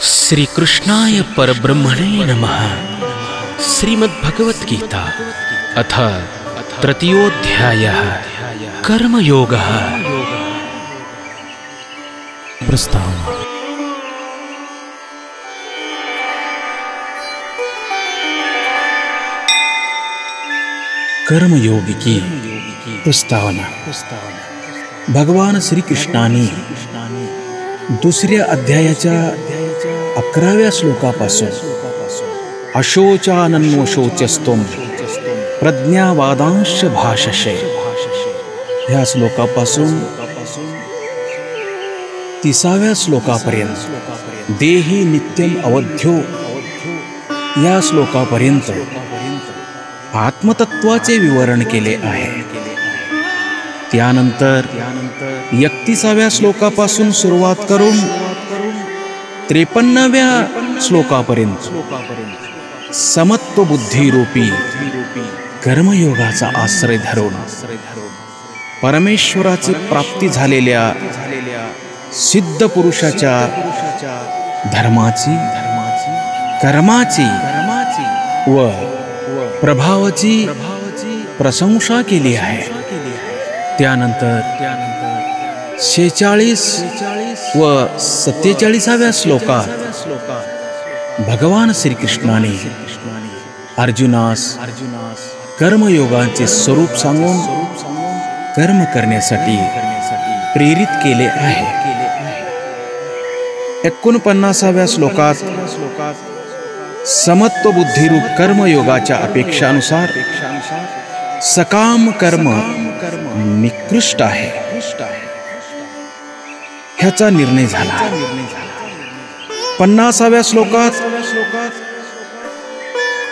श्री कृष्णाय परब्रह्मणे नमः। श्रीमद्भगवद्गीता अथ तृतीयोऽध्यायः कर्मयोगः। प्रस्तावना। कर्मयोग की प्रस्तावना। भगवान श्री कृष्णाने दुसऱ्या अध्यायाच्या 11व्या श्लोकापासून अशोचानन्वशोचस्त्वं प्रज्ञावादांश भाषसे ह्या श्लोकापासून 30व्या श्लोकापर्यंत देही नित्यम अवध्यो या श्लोकापर्यंत आत्मतत्वाचे विवरण केले आहे। त्यानंतर 31व्या श्लोकापासून सुरुवात करून 53व्या श्लोकापर्यंत समत्व बुद्धी रूपी कर्मयोगाचा आश्रय धरून परमेश्वराची प्राप्ती झालेल्या सिद्ध पुरुषाच्या धर्माची, कर्माची व प्रभावाची प्रशंसा केली आहे। त्यानंतर 46 व 47व्या श्लोकात भगवान श्रीकृष्णाने अर्जुनास कर्मयोगाचे स्वरूप सांगून कर्म करण्यासाठी प्रेरित केले आहे। 49व्या श्लोकात समत्व बुद्धिरूप कर्मयोगाच्या अपेक्षानुसार सकाम कर्म निकृष्ट आहे ह्याचा निर्णय झाला। 50व्या श्लोकात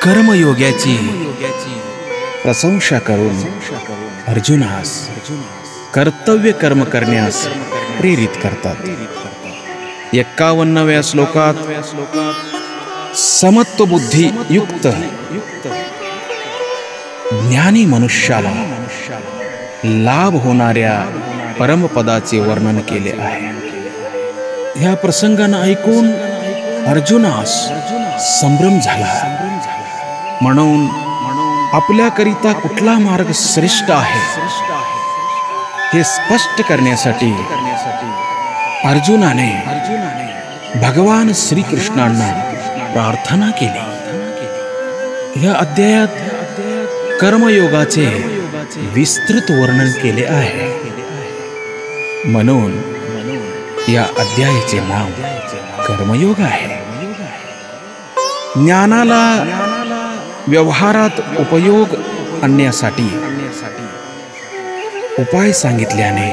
कर्मयोगाची प्रशंसा करून अर्जुनास कर्तव्य कर्म करण्यास प्रेरित करतात। 51व्या श्लोकात समत्व बुद्धी युक्त ज्ञानी मनुष्याला लाभ होणाऱ्या परमपदाचे वर्णन केले आहे। ह्या प्रसंगांना ऐकून अर्जुनास संभ्रम झाला। म्हणून आपल्याकरिता कुठला मार्ग श्रेष्ठ आहे हे स्पष्ट करण्यासाठी अर्जुनाने भगवान श्रीकृष्णांना प्रार्थना केली। ह्या अध्यायात कर्मयोगाचे विस्तृत वर्णन केले आहे। म्हणून या अध्यायाचे नाव कर्मयोग आहे। ज्ञानाला व्यवहारात उपयोग आणण्यासाठी उपाय सांगितल्याने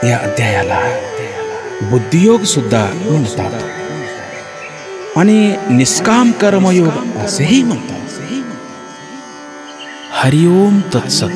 या अध्यायाला बुद्धियोग सुद्धा म्हणतात आणि निष्काम कर्मयोग असेही म्हणतात। हरि ओम तत्सत।